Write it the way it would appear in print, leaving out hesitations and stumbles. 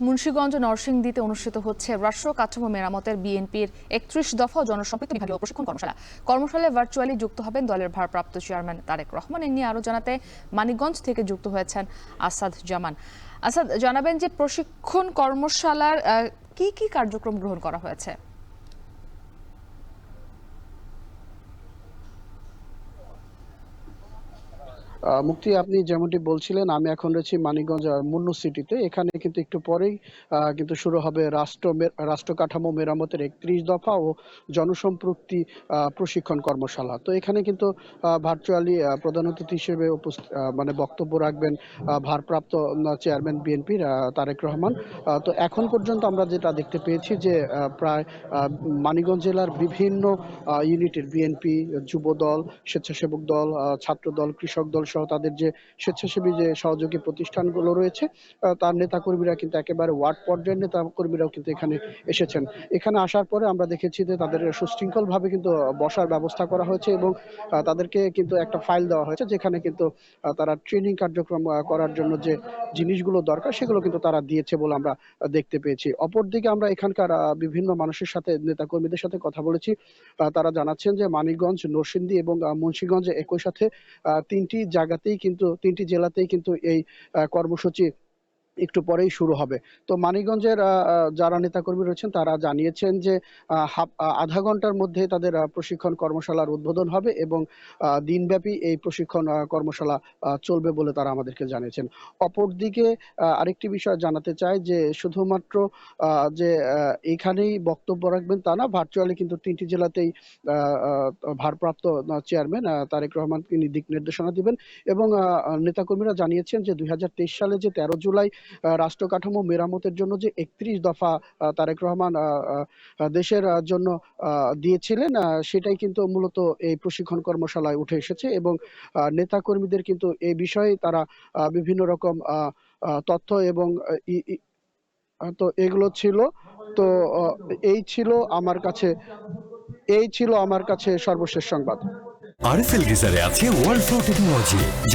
মুন্সিগঞ্জ নরসিংদীতে অনুষ্ঠিত হচ্ছে রাষ্ট্র কাঠামো মেরামতের বিএনপির ৩১ দফা জনসম্পৃক্ত বিভাগীয় প্রশিক্ষণ কর্মশালায় ভার্চুয়ালি যুক্ত হবেন দলের ভারপ্রাপ্ত চেয়ারম্যান তারেক রহমান। এ নিয়ে আরো জানাতে মানিকগঞ্জ থেকে যুক্ত হয়েছেন আসাদ জামান। আসাদ, জানাবেন যে প্রশিক্ষণ কর্মশালার কি কি কার্যক্রম গ্রহণ করা হয়েছে? মুক্তি, আপনি যেমনটি বলছিলেন, আমি এখন রয়েছি মানিকগঞ্জ মুন্নু সিটিতে। এখানে কিন্তু একটু পরেই কিন্তু শুরু হবে রাষ্ট্র কাঠামো মেরামতের ৩১ দফা ও জনসম্পৃক্তি প্রশিক্ষণ কর্মশালা। তো এখানে কিন্তু ভার্চুয়ালি প্রধান অতিথি হিসেবে মানে বক্তব্য রাখবেন ভারপ্রাপ্ত চেয়ারম্যান বিএনপির তারেক রহমান। তো এখন পর্যন্ত আমরা যেটা দেখতে পেয়েছি যে প্রায় মানিকগঞ্জ জেলার বিভিন্ন ইউনিটের বিএনপি, যুবদল, স্বেচ্ছাসেবক দল, ছাত্র দল, কৃষক দল সহ তাদের যে স্বেচ্ছাসেবী যে সহযোগী প্রতিষ্ঠানগুলো রয়েছে, তার নেতাকর্মীরা কিন্তু একেবারে ওয়ার্ড পর্যায়ের নেতাকর্মীরাও কিন্তু এখানে এসেছেন। এখানে আসার পরে আমরা দেখেছি যে তাদের সুশৃঙ্খলভাবে কিন্তু বসার ব্যবস্থা করা হয়েছে এবং তাদেরকে কিন্তু একটা ফাইল দেওয়া হয়েছে, যেখানে কিন্তু তারা ট্রেনিং কার্যক্রম করার জন্য যে জিনিসগুলো দরকার সেগুলো কিন্তু তারা দিয়েছে বলে আমরা দেখতে পেয়েছি। অপরদিকে আমরা এখানকার বিভিন্ন মানুষের সাথে, নেতাকর্মীদের সাথে কথা বলেছি। তারা জানাচ্ছেন যে মানিকগঞ্জ, নরসিংদী এবং মুন্সিগঞ্জে একই সাথে তিনটি জেলাতেই কিন্তু এই কর্মসূচি একটু পরেই শুরু হবে। তো মানিকগঞ্জের যারা নেতাকর্মী রয়েছেন তারা জানিয়েছেন যে আধা ঘন্টার মধ্যে তাদের প্রশিক্ষণ কর্মশালার উদ্বোধন হবে এবং দিনব্যাপী এই প্রশিক্ষণ কর্মশালা চলবে বলে তারা আমাদেরকে জানিয়েছেন। অপরদিকে আরেকটি বিষয় জানাতে চাই যে শুধুমাত্র যে এখানেই বক্তব্য রাখবেন তা না, ভার্চুয়ালি কিন্তু তিনটি জেলাতেই ভারপ্রাপ্ত চেয়ারম্যান তারেক রহমান তিনি দিক নির্দেশনা দিবেন এবং নেতাকর্মীরা জানিয়েছেন যে ২০২৩ সালে যে ১৩ জুলাই রাষ্ট্র কাঠামো মেরামতের জন্য যে ৩১ দফা তারেক রহমান দেশের জন্য দিয়েছিলেন, সেটাই কিন্তু মূলত এই প্রশিক্ষণ কর্মশালায় উঠে এসেছে এবং নেতাকর্মীদের কিন্তু এই বিষয়ে তারা বিভিন্ন রকম তথ্য এবং তো এগুলো ছিল। তো এই ছিল আমার কাছে সর্বশেষ সংবাদ। আরএফএল গিজারে আছে ওয়ার্ল্ড ফ্লো টেকনোলজি।